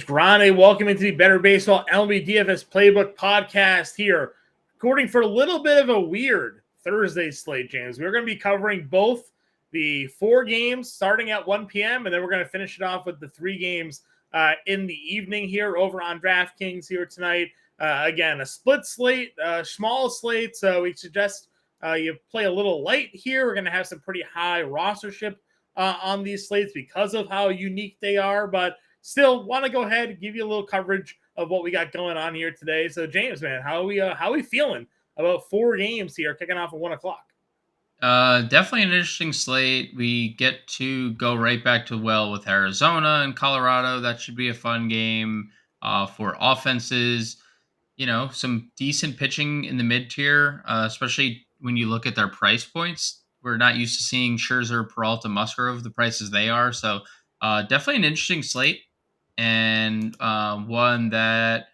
Grande. Welcome into the Better Baseball MLB DFS Playbook podcast here. Recording for a little bit of a weird Thursday slate, James. We're going to be covering both the 4 games starting at 1 p.m. and then we're going to finish it off with the 3 games in the evening here over on DraftKings here tonight. Again, a split slate, small slate, so we suggest you play a little light here. We're going to have some pretty high rostership on these slates because of how unique they are, but still want to go ahead and give you a little coverage of what we got going on here today. So, James, man, how are we feeling about 4 games here kicking off at 1 o'clock? Definitely an interesting slate. We get to go right back to with Arizona and Colorado. That should be a fun game for offenses. You know, some decent pitching in the mid tier, especially when you look at their price points. We're not used to seeing Scherzer, Peralta, Musgrove the prices they are. So definitely an interesting slate and one that,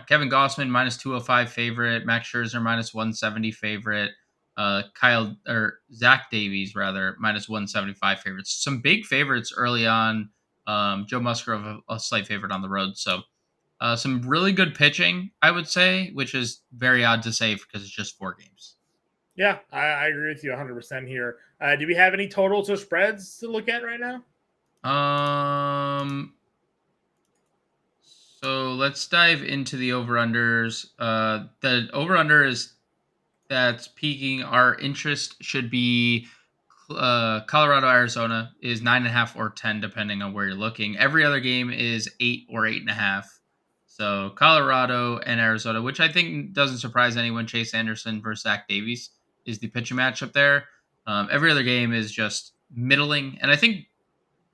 Kevin Gossman minus 205 favorite, Max Scherzer minus 170 favorite, Zach Davies rather minus 175 favorites. Some big favorites early on. Joe Musgrove a slight favorite on the road. So some really good pitching, I would say, which is very odd to say because it's just 4 games. Yeah, I agree with you 100% here. Do we have any totals or spreads to look at right now? So let's dive into the over-unders. The over-under that's peaking. Our interest should be Colorado, Arizona is 9.5 or 10, depending on where you're looking. Every other game is 8 or 8.5. So Colorado and Arizona, which I think doesn't surprise anyone. Chase Anderson versus Zach Davies is the pitching matchup there. Every other game is just middling, and I think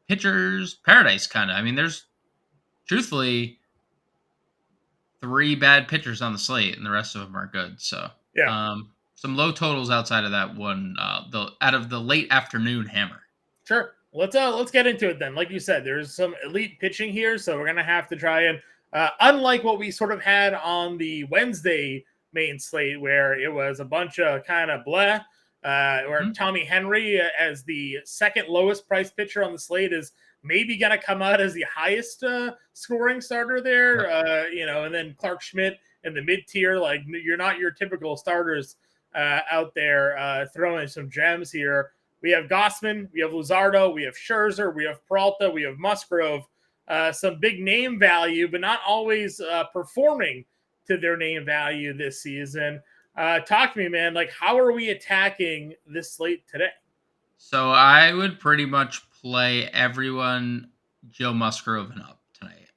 pitchers paradise kind of. I mean, there's truthfully 3 bad pitchers on the slate, and the rest of them are good. So Yeah. Some low totals outside of that one, out of the late afternoon hammer. Sure. Let's get into it then. Like you said, there's some elite pitching here, so we're gonna have to try and unlike what we sort of had on the Wednesday main slate, where it was a bunch of kind of bleh, where Tommy Henry as the second lowest price pitcher on the slate is maybe going to come out as the highest scoring starter there, and then Clark Schmidt in the mid tier. Like, you're not your typical starters out there throwing some gems here. We have Gossman, we have Luzardo, we have Scherzer, we have Peralta, we have Musgrove. Some big name value, but not always performing to their name value this season. Talk to me, man. Like, how are we attacking this slate today? So I would pretty much play everyone Joe Musgrove and up tonight.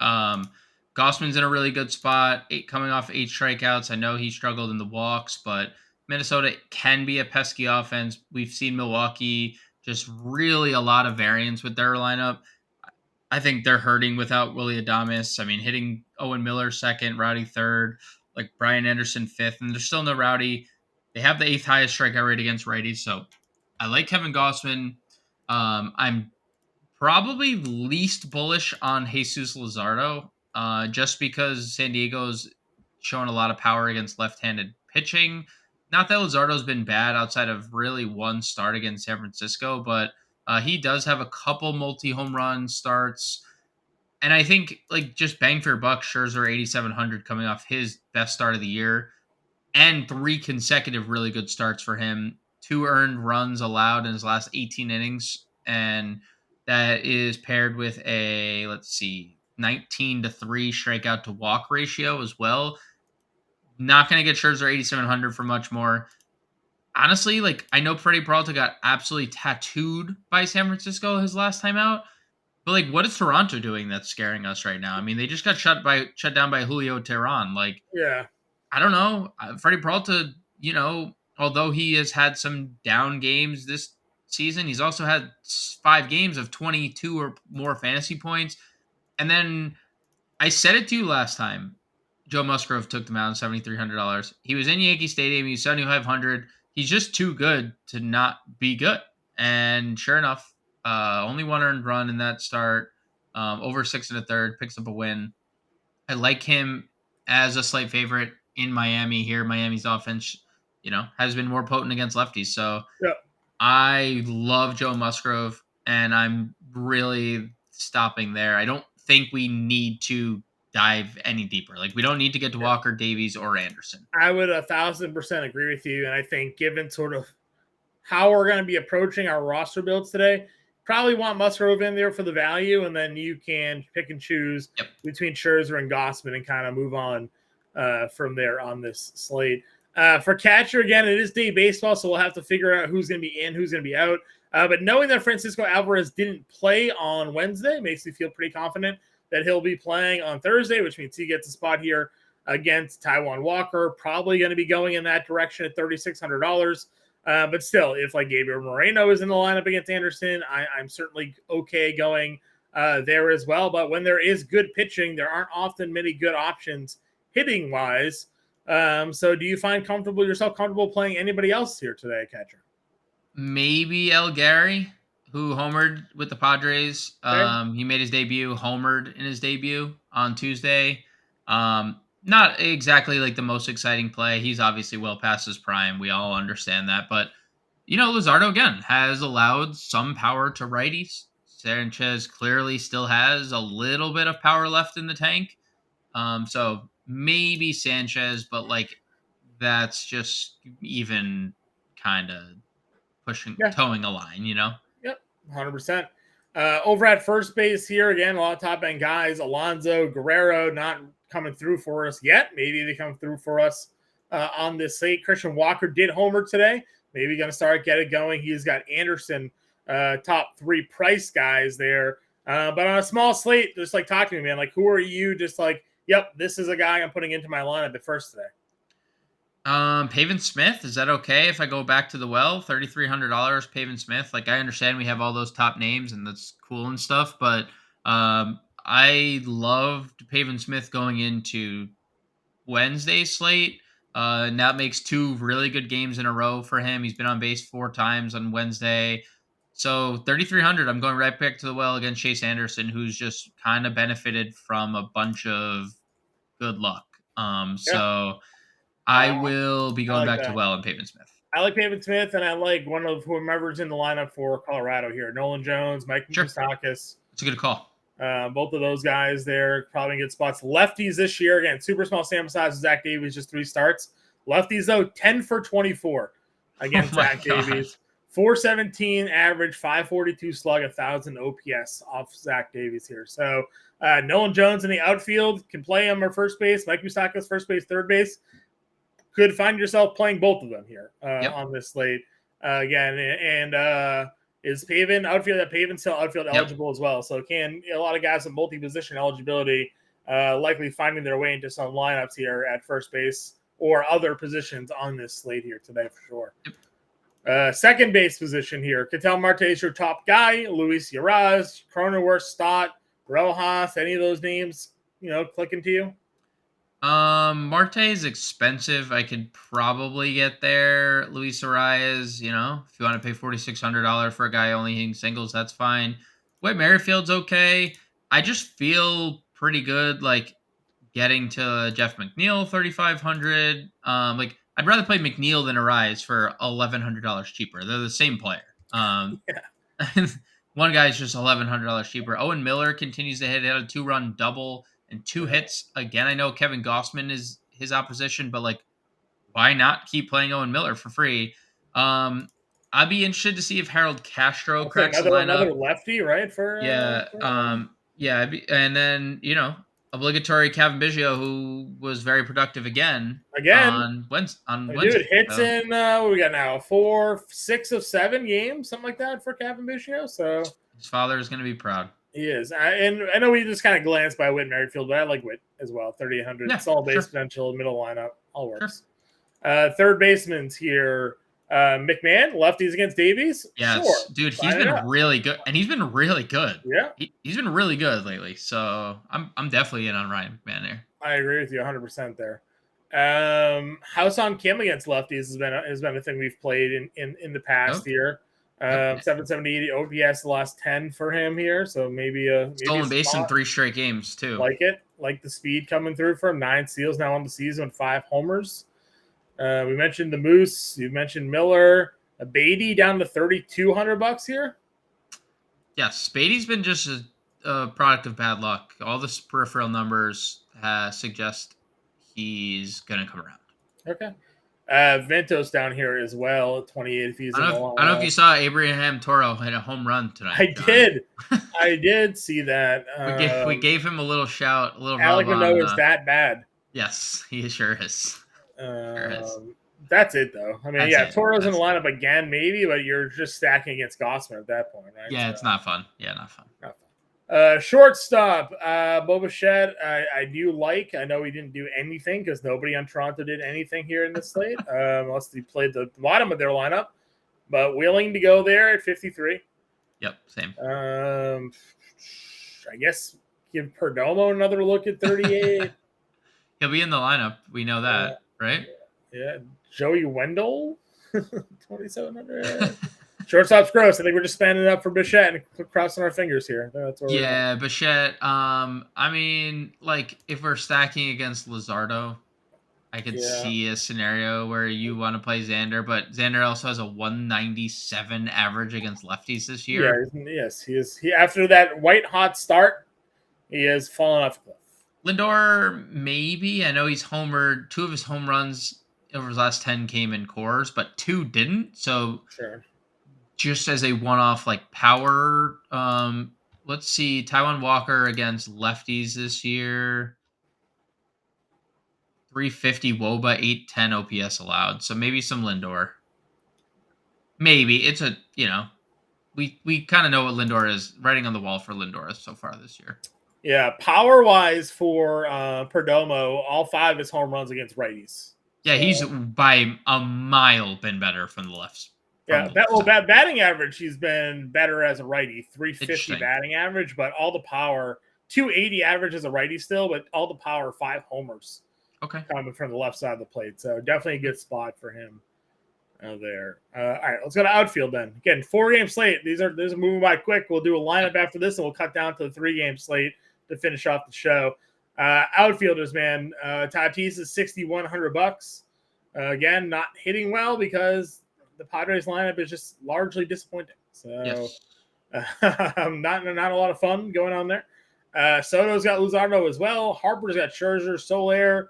Gossman's in a really good spot, coming off 8 strikeouts. I know he struggled in the walks, but Minnesota can be a pesky offense. We've seen Milwaukee just really a lot of variance with their lineup. I think they're hurting without Willy Adames. I mean, hitting Owen Miller second, Rowdy third, like Brian Anderson fifth, and there's still no Rowdy. They have the 8th highest strikeout rate against righties, so I like Kevin Gossman. I'm probably least bullish on Jesus Luzardo, just because San Diego's showing a lot of power against left-handed pitching. Not that Luzardo's been bad outside of really one start against San Francisco, but he does have a couple multi-home run starts. And I think, like, just bang for your buck, Scherzer 8,700 coming off his best start of the year and 3 consecutive really good starts for him. 2 earned runs allowed in his last 18 innings. And that is paired with a, 19-3 strikeout to walk ratio as well. Not going to get Scherzer 8,700 for much more. Honestly, like, I know Freddie Peralta got absolutely tattooed by San Francisco his last time out, but, like, what is Toronto doing that's scaring us right now? I mean, they just got shut down by Julio Teheran. Like, Yeah, I don't know. Freddie Peralta, although he has had some down games this season, he's also had 5 games of 22 or more fantasy points. And then I said it to you last time. Joe Musgrove took the mound, $7,300. He was in Yankee Stadium. He's 7,500. He's just too good to not be good. And sure enough, only 1 earned run in that start. Over 6 1/3, picks up a win. I like him as a slight favorite in Miami here. Miami's offense, has been more potent against lefties. So yeah. I love Joe Musgrove, and I'm really stopping there. I don't think we need to dive any deeper. Like, we don't need to get to Walker, Davies, or Anderson. I would 1,000% agree with you. And I think given sort of how we're going to be approaching our roster builds today, probably want Musgrove in there for the value, and then you can pick and choose between Scherzer and Gossman and kind of move on from there on this slate. For catcher, again, it is day baseball, so we'll have to figure out who's going to be in, who's going to be out. But knowing that Francisco Alvarez didn't play on Wednesday makes me feel pretty confident that he'll be playing on Thursday, which means he gets a spot here against Taijuan Walker. Probably going to be going in that direction at $3,600. But still, if like Gabriel Moreno is in the lineup against Anderson, I'm certainly okay going there as well. But when there is good pitching, there aren't often many good options hitting wise. So do you find yourself comfortable playing anybody else here today, catcher? Maybe El Gary, who homered with the Padres. Okay. He made his debut, homered in his debut on Tuesday. Not exactly like the most exciting play. He's obviously well past his prime. We all understand that. But, Luzardo, again, has allowed some power to righties. Sanchez clearly still has a little bit of power left in the tank. So maybe Sanchez, but like that's just even kind of towing a line, Yep, 100%. Over at first base here, again, a lot of top end guys. Alonso, Guerrero not coming through for us yet. Maybe they come through for us on this slate. Christian Walker did homer today. Maybe going to get it going. He's got Anderson, top 3 price guys there. But on a small slate, just like talk to me, man. Like, who are you? Just like, yep, this is a guy I'm putting into my lineup at first today. Pavin Smith, is that okay if I go back to the well? $3,300, Pavin Smith. Like, I understand we have all those top names and that's cool and stuff, but I loved Pavin Smith going into Wednesday slate. And that makes 2 really good games in a row for him. He's been on base 4 times on Wednesday. So 3,300, I'm going right back to the well against Chase Anderson, who's just kind of benefited from a bunch of good luck. So I will be going back to well and Pavin Smith. I like Pavin Smith, and I like one of whomever's in the lineup for Colorado here. Nolan Jones, Mike Moustakas. It's a good call. Both of those guys there probably get spots. Lefties this year, again, super small sample size. Zach Davies, just 3 starts. Lefties, though, 10 for 24 against Zach Davies. 417 average, 542 slug, 1,000 OPS off Zach Davies here. So Nolan Jones in the outfield can play him or first base. Mike Moustakas, first base, third base. Could find yourself playing both of them here on this slate again. And is Pavin outfield? That Pavin still outfield eligible as well. So a lot of guys with multi-position eligibility likely finding their way into some lineups here at first base or other positions on this slate here today for sure. Second base position here. Ketel Marte is your top guy. Luis Urias, Cronenworth, Stott, Rojas. Any of those names clicking to you? Marte is expensive. I could probably get there. Luis Arias, if you want to pay $4,600 for a guy only hitting singles, that's fine. Whit Merrifield's okay. I just feel pretty good, like getting to Jeff McNeil, $3,500. I'd rather play McNeil than Arias for $1,100 cheaper. They're the same player. One guy's just $1,100 cheaper. Owen Miller continues to hit. He had a 2-run double and 2 hits. Again, I know Kevin Gossman is his opposition, but why not keep playing Owen Miller for free? I'd be interested to see if Harold Castro cracks the lineup. Another lefty, right? And then obligatory Kevin Biggio, who was very productive again on Wednesday. Dude, hits in what we got now? 6 of 7 games, something like that for Kevin Biggio. So his father is going to be proud. He is. And I know we just kind of glanced by Whit Merrifield, but I like Whit as well. 3,800. It's all base potential, middle lineup. All works. Third baseman's here. McMahon, lefties against Davies. Yes, sure. Dude, he's been really good. And he's been really good. Yeah. He's been really good lately. So I'm definitely in on Ryan McMahon there. I agree with you 100% there. House on Kim against lefties has been a thing we've played in the past year. 770 OPS the last 10 for him here, so maybe stolen base in 3 straight games too. Like the speed coming through for him. 9 steals now on the season, 5 homers. We mentioned the Moose. You mentioned Miller. Beatty down to $3,200 here. Yes, Beatty's been just a product of bad luck. All the peripheral numbers suggest he's gonna come around. Okay. Ventos down here as well, 28 if he's in the I don't know if lineup. you saw Abraham Toro hit a home run tonight. I John. did. I did see that. We gave him a little shout, a little Alec rub Manoah on. is that bad. Yes, he sure is. Sure is. That's it, though. I mean, That's Toro's in the lineup again, maybe, but you're just stacking against Gossman at that point, right? Yeah, it's not fun. Yeah, not fun. Not fun. Shortstop, Bo Bichette, I do like. I know he didn't do anything because nobody on Toronto did anything here in this slate, unless he played the bottom of their lineup. But willing to go there at 53. Yep, same. I guess give Perdomo another look at 38. He'll be in the lineup. We know that, right? Yeah. Joey Wendell, 2,700. Shortstop's gross. I think we're just spanning it up for Bichette and crossing our fingers here. That's where Bichette. I mean, like if we're stacking against Luzardo, I could see a scenario where you want to play Xander, but Xander also has a 197 average against lefties this year. Yeah, yes, he is. After that white hot start, he has fallen off a cliff. Lindor, maybe. I know he's homered. 2 of his home runs over his last 10 came in cores, but 2 didn't. So sure. Just as a one-off like power, let's see. Taiwan Walker against lefties this year. 350 WOBA, 810 OPS allowed. So maybe some Lindor. Maybe. It's a, we kind of know what Lindor is. Writing on the wall for Lindor so far this year. Yeah, power-wise for Perdomo, all 5 of his home runs against righties. Yeah, he's by a mile been better from the lefts. Yeah, batting average, he's been better as a righty. 350 batting average, but all the power, 280 average as a righty still, but all the power, 5 homers. Okay. Coming from the left side of the plate. So definitely a good spot for him there. All right, let's go to outfield then. Again, 4-game slate. These are moving by quick. We'll do a lineup after this, and we'll cut down to the 3-game slate to finish off the show. Outfielders, man. Tatis is $6,100. Again, not hitting well because the Padres lineup is just largely disappointing. So not a lot of fun going on there. Soto's got Luzardo as well. Harper's got Scherzer, Soler.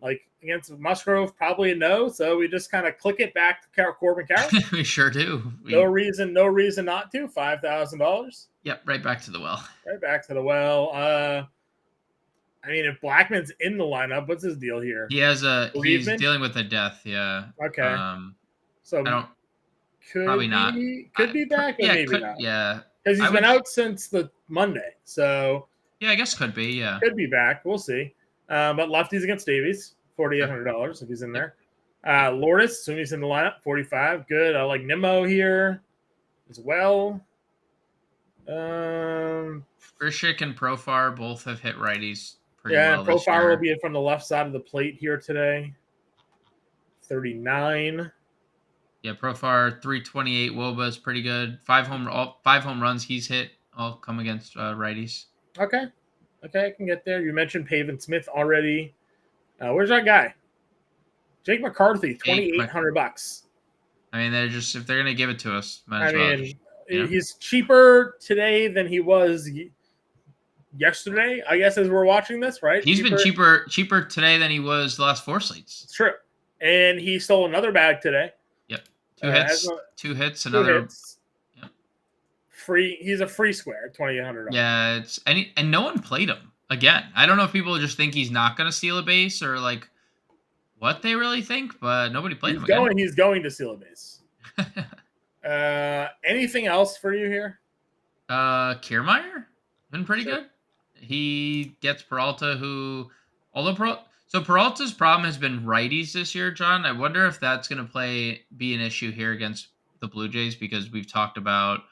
Like against Musgrove, probably a no. So we just kind of click it back to Corbin Carroll. We sure do. No reason not to. $5,000. Yep, right back to the well. Right back to the well. I mean, if Blackman's in the lineup, what's his deal here? He's dealing with a death. Yeah. Okay. So probably not. Could be back, but maybe not. Yeah, because he's been out since the Monday. So yeah, I guess could be. Yeah, could be back. We'll see. But lefties against Davies, $4,800 if he's in there. Lourdes, assuming he's in the lineup, 45. Good. I like Nimmo here as well. Grishik and Profar both have hit righties pretty well. Yeah, Profar will be from the left side of the plate here today. 39. Yeah, Profar 328 WOBA is pretty good. 5 home runs he's hit all come against righties. Okay, I can get there. You mentioned Pavin Smith already. Where's that guy? Jake McCarthy, $2,800. I mean, if they're gonna give it to us, might as well. He's cheaper today than he was yesterday, I guess, as we're watching this, right? He's been cheaper today than he was the last 4 slates. It's true. And he stole another bag today. Yep. 2 hits, another hits. Yep. Free. He's a free square, $2,800. Yeah, and no one played him. Again, I don't know if people just think he's not going to steal a base or like what they really think, but nobody played him again. He's going to steal a base. Anything else for you here? Kiermaier been pretty good. He gets Peralta, so Peralta's problem has been righties this year, John. I wonder if that's going to be an issue here against the Blue Jays, because we've talked about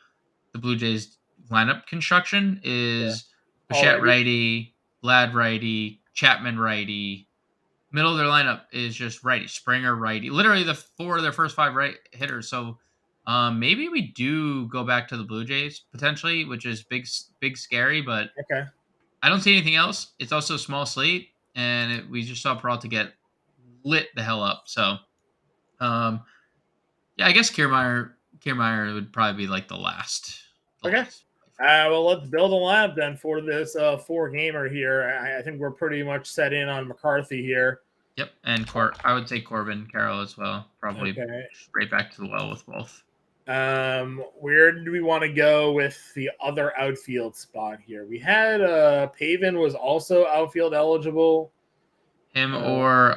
the Blue Jays lineup construction is Bichette righty, Vlad righty, Chapman righty. Middle of their lineup is just righty. Springer righty. Literally the 4 of their first 5 right hitters. So maybe we do go back to the Blue Jays potentially, which is big scary, but I don't see anything else. It's also a small slate, and we just saw Peralta get lit the hell up. So I guess Kiermaier would probably be like the last. Well, let's build a lineup then for this 4-gamer here. I think we're pretty much set in on McCarthy here. Yep, and I would say Corbin Carroll as well. Probably Okay. straight back to the well with both. Where do we want to go with the other outfield spot here? We had Pavin was also outfield eligible. Him or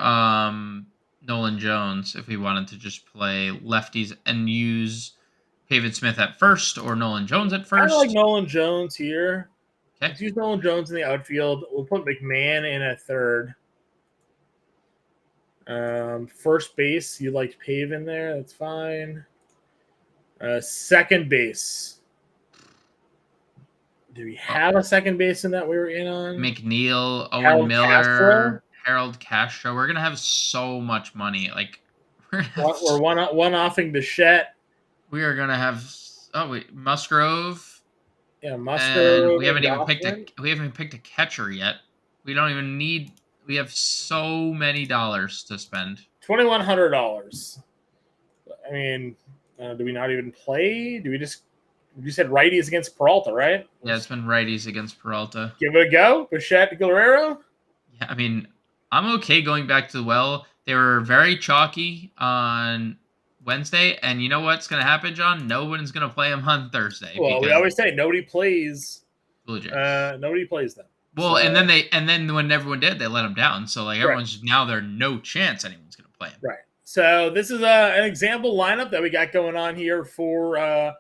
Nolan Jones, if we wanted to just play lefties and use Pavin Smith at first or Nolan Jones at I like first. Nolan Jones here. Okay. Let's use Nolan Jones in the outfield. We'll put McMahon in at third. First base, you liked Pavin there. That's fine. Second base. Do we have a second baseman that we were in on? McNeil, Owen Harold Miller, Castro? Harold Castro. We're gonna have so much money. Like We're one-offing Bichette. We are gonna have Musgrove. Yeah, Musgrove. And we haven't even picked a catcher yet. We don't even need. We have so many dollars to spend. $2,100. I mean, do we not even play? Do we just? You said righties against Peralta, right? Yeah, it's been righties against Peralta. Give it a go, Bichette, Guerrero. Yeah, I mean, I'm okay going back to the well. They were very chalky on Wednesday, and you know what's going to happen, John? No one's going to play them on Thursday. Well, we always say nobody plays Blue Jays. Nobody plays them. Well, so, and then when everyone did, they let them down. So like everyone's now there's no chance anyone's going to play them. Right. So this is an example lineup that we got going on here for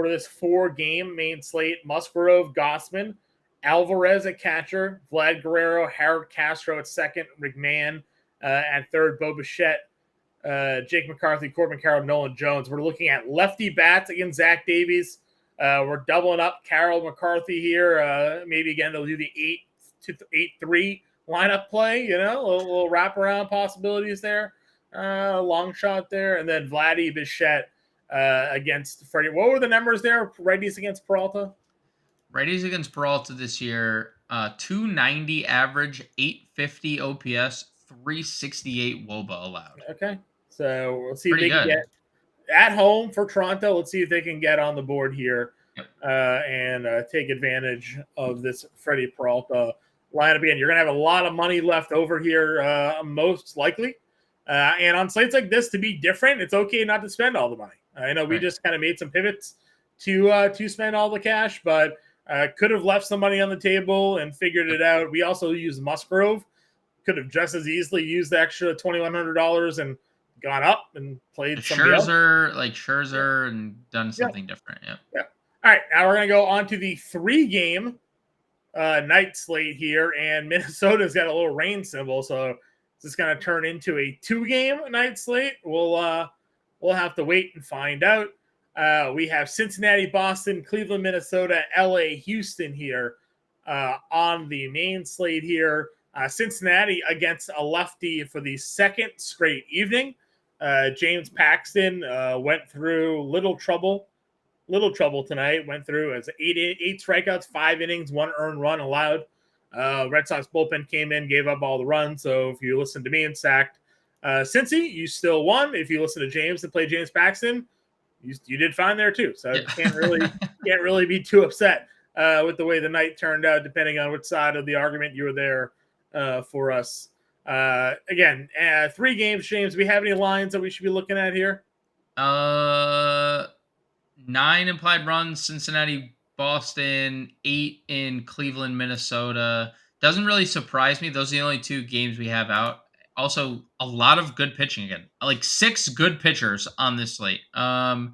this 4-game main slate. Musgrove, Gossman, Alvarez at catcher, Vlad Guerrero, Harold Castro at second, McMahon at third, Bo Bichette, Jake McCarthy, Corbin Carroll, Nolan Jones. We're looking at lefty bats against Zach Davies. We're doubling up Carroll McCarthy here. Maybe again they'll do the 8-3 lineup play. You know, a little wraparound possibilities there. Long shot there, and then Vladdy Bichette against Freddie. What were the numbers there? Righties against Peralta. Righties against Peralta this year: 290 average, 850 OPS, 368 WOBA allowed. Okay, so let's see if they can get at home for Toronto. Let's see if they can get on the board here and take advantage of this Freddie Peralta lineup. Again, you're going to have a lot of money left over here, most likely. And on slates like this, to be different, it's okay not to spend all the money. I know we just kind of made some pivots to spend all the cash, but could have left some money on the table and figured it out. We also used Musgrove. Could have just as easily used the extra $2,100 and gone up and played Scherzer and done something different. Yeah. All right, now we're going to go on to the 3-game night slate here, and Minnesota's got a little rain symbol, so this is going to turn into a 2-game night slate. We'll have to wait and find out. We have Cincinnati, Boston, Cleveland, Minnesota, LA, Houston here on the main slate here. Cincinnati against a lefty for the second straight evening. James Paxton went through little trouble tonight. Went through as 8 strikeouts, 5 innings, 1 earned run allowed. Red Sox bullpen came in, gave up all the runs. So if you listen to me and sacked Cincy, you still won. If you listen to James and play James Paxton, you did fine there too. So you can't really be too upset with the way the night turned out, depending on which side of the argument you were there for us. Again, 3 games, James. Do we have any lines that we should be looking at here? 9 implied runs, Cincinnati, Boston, 8 in Cleveland, Minnesota. Doesn't really surprise me. Those are the only 2 games we have out. Also, a lot of good pitching again. Like 6 good pitchers on this slate. Money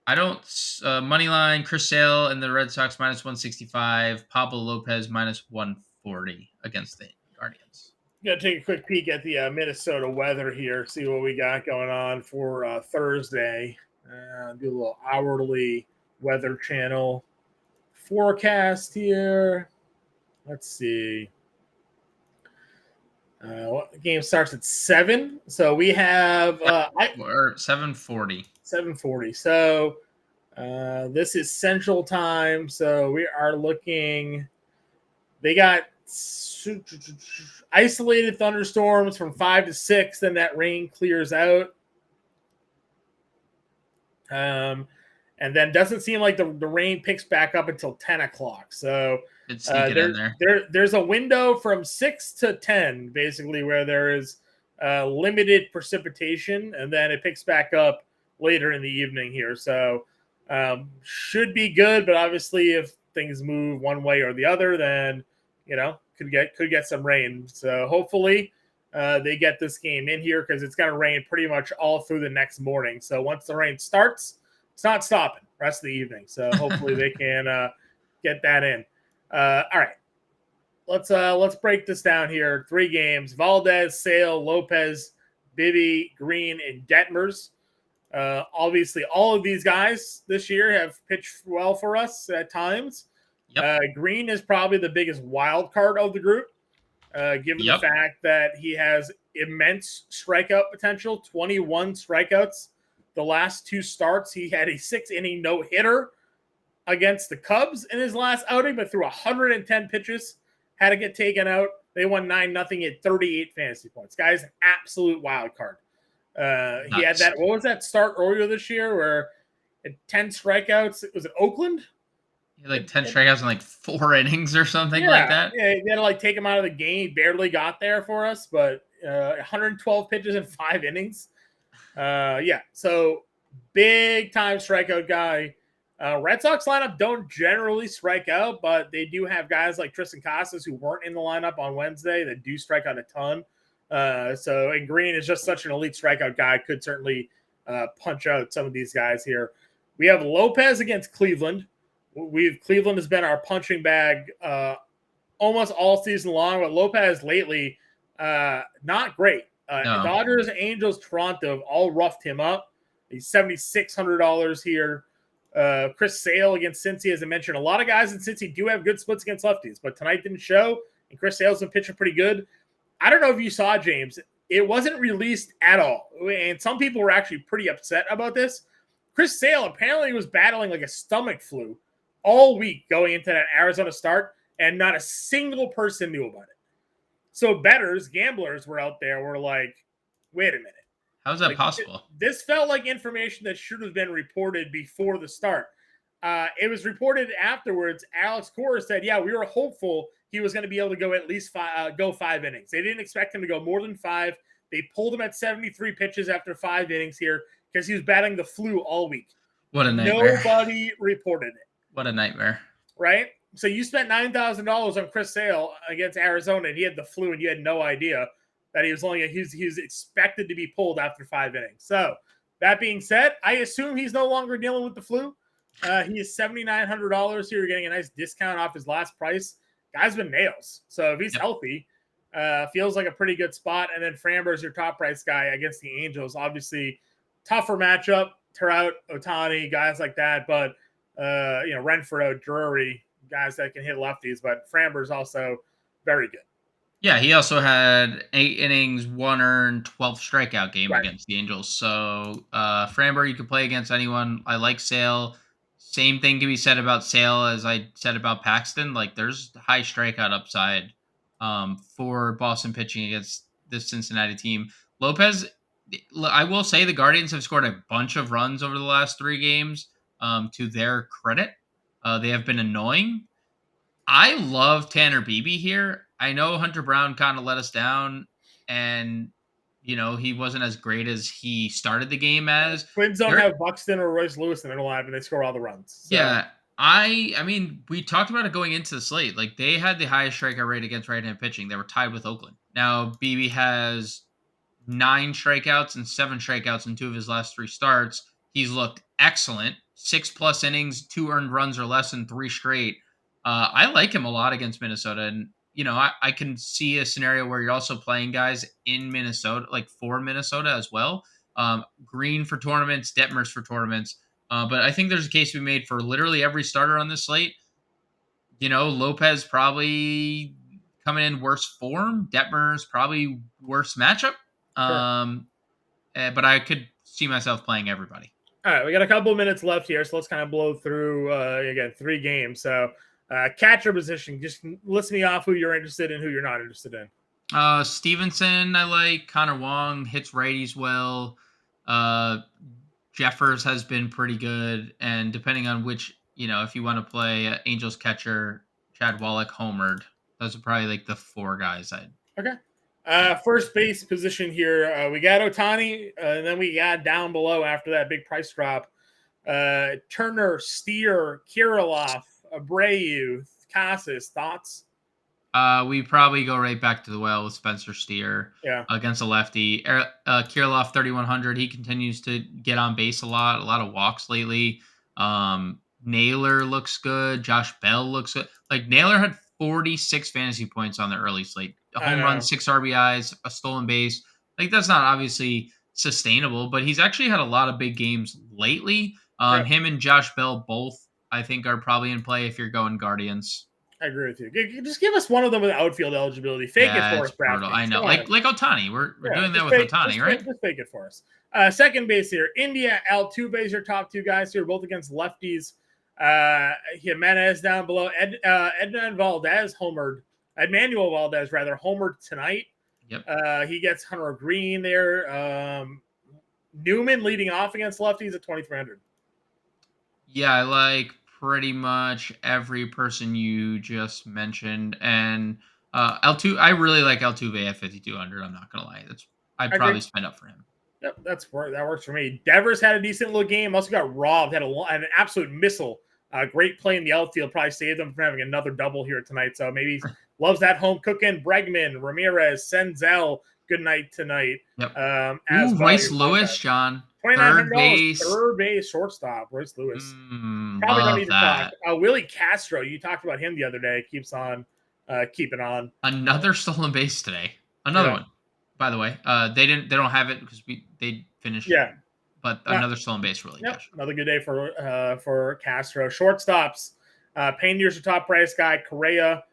line, Chris Sale and the Red Sox -165, Pablo Lopez -140 against the Guardians. Gonna take a quick peek at the Minnesota weather here, see what we got going on for Thursday. Do a little hourly weather channel forecast here. Let's see. The game starts at 7, so we have 7:40. 7:40. So this is Central Time. So we are looking. They got isolated thunderstorms from 5 to 6. Then that rain clears out. and then doesn't seem like the rain picks back up until 10 o'clock. So It's sneaking in there. There's a window from 6 to 10, basically, where there is limited precipitation, and then it picks back up later in the evening here. So should be good, but obviously if things move one way or the other, then could get some rain. So hopefully they get this game in here, because it's going to rain pretty much all through the next morning. So once the rain starts, it's not stopping rest of the evening. So hopefully they can get that in. All right, let's break this down here. 3 games: Valdez, Sale, Lopez, Bibby, Green, and Detmers. Obviously, all of these guys this year have pitched well for us at times. Yep. Green is probably the biggest wild card of the group, given the fact that he has immense strikeout potential, 21 strikeouts. The last 2 starts, he had a 6-inning no-hitter against the Cubs in his last outing, but threw 110 pitches, had to get taken out. They won 9-0 at 38 fantasy points. Guy's an absolute wild card. He had that. What was that start earlier this year where at 10 strikeouts? Was it Oakland? He had like 10 strikeouts in like 4 innings or something like that. Yeah, they had to like take him out of the game. He barely got there for us, but 112 pitches in 5 innings. So big time strikeout guy. Red Sox lineup don't generally strike out, but they do have guys like Tristan Casas, who weren't in the lineup on Wednesday, that do strike out a ton. And Green is just such an elite strikeout guy, could certainly punch out some of these guys here. We have Lopez against Cleveland. Cleveland has been our punching bag almost all season long, but Lopez lately not great. No. Dodgers, Angels, Toronto have all roughed him up. He's $7,600 here. Chris Sale against Cincy, as I mentioned. A lot of guys in Cincy do have good splits against lefties, but tonight didn't show, and Chris Sale's been pitching pretty good. I don't know if you saw, James. It wasn't released at all, and some people were actually pretty upset about this. Chris Sale apparently was battling like a stomach flu all week going into that Arizona start, and not a single person knew about it. So bettors, gamblers were out there, were like, wait a minute. How's that possible? This felt like information that should have been reported before the start. It was reported afterwards. Alex Cora said, yeah, we were hopeful he was going to be able to go at least 5 innings. They didn't expect him to go more than 5. They pulled him at 73 pitches after 5 innings here because he was battling the flu all week. What a nightmare. Nobody reported it. What a nightmare. Right? So you spent $9,000 on Chris Sale against Arizona, and he had the flu, and you had no idea that he was expected to be pulled after 5 innings. So that being said, I assume he's no longer dealing with the flu. He is $7,900 here. You're getting a nice discount off his last price. Guy's been nails. So if he's healthy, feels like a pretty good spot. And then Framber's your top price guy against the Angels. Obviously, tougher matchup. Trout, Ohtani, guys like that. But Renfroe, Drury, guys that can hit lefties. But Framber's also very good. Yeah, he also had 8 innings, 1 earned, 12 strikeout game against the Angels. So Framber, you can play against anyone. I like Sale. Same thing can be said about Sale as I said about Paxton. Like, there's high strikeout upside for Boston pitching against this Cincinnati team. Lopez, I will say the Guardians have scored a bunch of runs over the last 3 games. To their credit, they have been annoying. I love Tanner Beebe here. I know Hunter Brown kind of let us down, and he wasn't as great as he started the game as. Twins don't have Buxton or Royce Lewis in their lineup, and they score all the runs. So. Yeah, I mean, we talked about it going into the slate. Like, they had the highest strikeout rate against right-hand pitching. They were tied with Oakland. Now, Beebe has 9 strikeouts and 7 strikeouts in 2 of his last 3 starts. He's looked excellent. 6+ innings, 2 earned runs or less in 3 straight. I like him a lot against Minnesota, and I can see a scenario where you're also playing guys in Minnesota, like for Minnesota as well. Green for tournaments, Detmers for tournaments. But I think there's a case to be made for literally every starter on this slate. Lopez probably coming in worse form. Detmers probably worse matchup. But I could see myself playing everybody. All right, we got a couple of minutes left here, so let's kind of blow through, again, 3 games. So catcher position, just list me off who you're interested in, who you're not interested in. Stevenson, I like. Connor Wong hits righties well. Jeffers has been pretty good, and depending on which, if you want to play Angels catcher, Chad Wallach homered. Those are probably like the 4 guys I'd. Okay. Yeah. First base position here, we got Ohtani, and then we got down below after that big price drop. Turner, Steer, Kirilloff, Abreu, Casas. Thoughts? We probably go right back to the well with Spencer Steer Yeah. against a lefty. Kirilloff 3,100. He continues to get on base a lot of walks lately. Naylor looks good. Josh Bell looks good. Like Naylor had 46 fantasy points on the early slate. A I home run, know. 6 RBIs, a stolen base. Like that's not obviously sustainable, but he's actually had a lot of big games lately. Yep. Him and Josh Bell both, I think, are probably in play if you're going Guardians. I agree with you. Just give us one of them with outfield eligibility. Fake it Yeah, for it's us, brutal. I DraftKings. know. Come on. Like Otani. We're Yeah, doing that just with fake, Otani, right? just fake it for us. Second base here, India, Altuve is your top 2 guys here, both against lefties. Jimenez down below. Edmanuel Valdez homered tonight. Yep. He gets Hunter Green there. Newman leading off against lefties at 2,300. Yeah, I like pretty much every person you just mentioned, and L2. I really like Altuve at 5,200. I'm not gonna lie. I'd I agree. probably spend up for him. Yep, that works for me. Devers had a decent little game. Also got robbed. Had an absolute missile. Great play in the outfield. Probably saved them from having another double here tonight. So maybe loves that home cooking. Bregman, Ramirez, Senzel. Good night tonight. Yep. As Ooh, well. Royce Lewis, John. $2,900. Third base. Third base shortstop. Royce Lewis. Probably don't need Love to talk. that. Willie Castro. You talked about him the other day. Keeps on keeping on. Another stolen base today. Another one. By the way, they don't have it because they finished. Yeah, but another stolen base really. Yep, another good day for Castro. Shortstops. Painter's your top price guy. Correa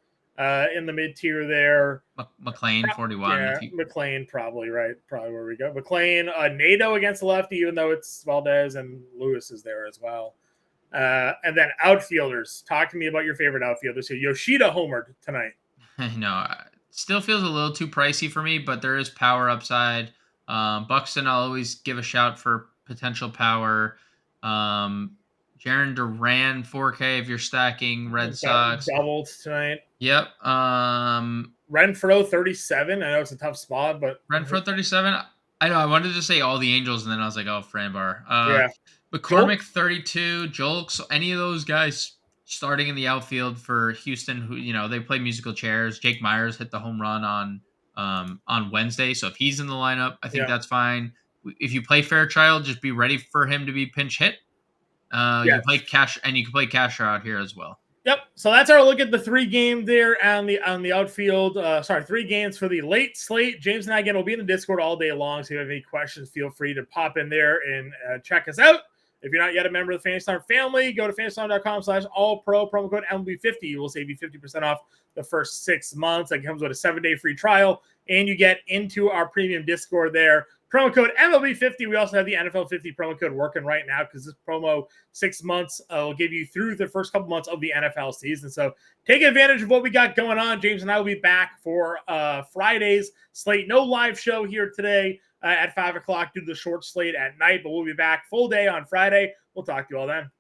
in the mid tier there. McLean 41. Yeah, McLean probably right. Probably where we go. McLean, Nato against the lefty, even though it's Valdez and Lewis is there as well. And then outfielders. Talk to me about your favorite outfielders here. Yoshida homered tonight. I know. Still feels a little too pricey for me, but there is power upside. Buxton, I'll always give a shout for potential power. Jaron Duran, 4K if you're stacking Red Sox. Doubled tonight. Yep. Renfroe, 37. I know it's a tough spot, but Renfroe, 37. I know. I wanted to say all the Angels, and then I was like, oh, Franbar. Yeah. McCormick, 32. Jolks, any of those guys starting in the outfield for Houston, who they play musical chairs. Jake Myers hit the home run on Wednesday, so if he's in the lineup, I think that's fine. If you play Fairchild, just be ready for him to be pinch hit. You play cash, and you can play cash out here as well. Yep. So that's our look at the 3 game there on the outfield. 3 games for the late slate. James and I again will be in the Discord all day long. So if you have any questions, feel free to pop in there and check us out. If you're not yet a member of the Fantasy Time family, go to fantasytime.com/all-pro, promo code MLB50. We'll save you 50% off the first 6 months. That comes with a 7-day free trial, and you get into our premium Discord there. Promo code MLB50. We also have the NFL 50 promo code working right now because this promo 6 months will give you through the first couple months of the NFL season. So take advantage of what we got going on. James and I will be back for Friday's slate. No live show here today at 5 o'clock due to the short slate at night, but we'll be back full day on Friday. We'll talk to you all then.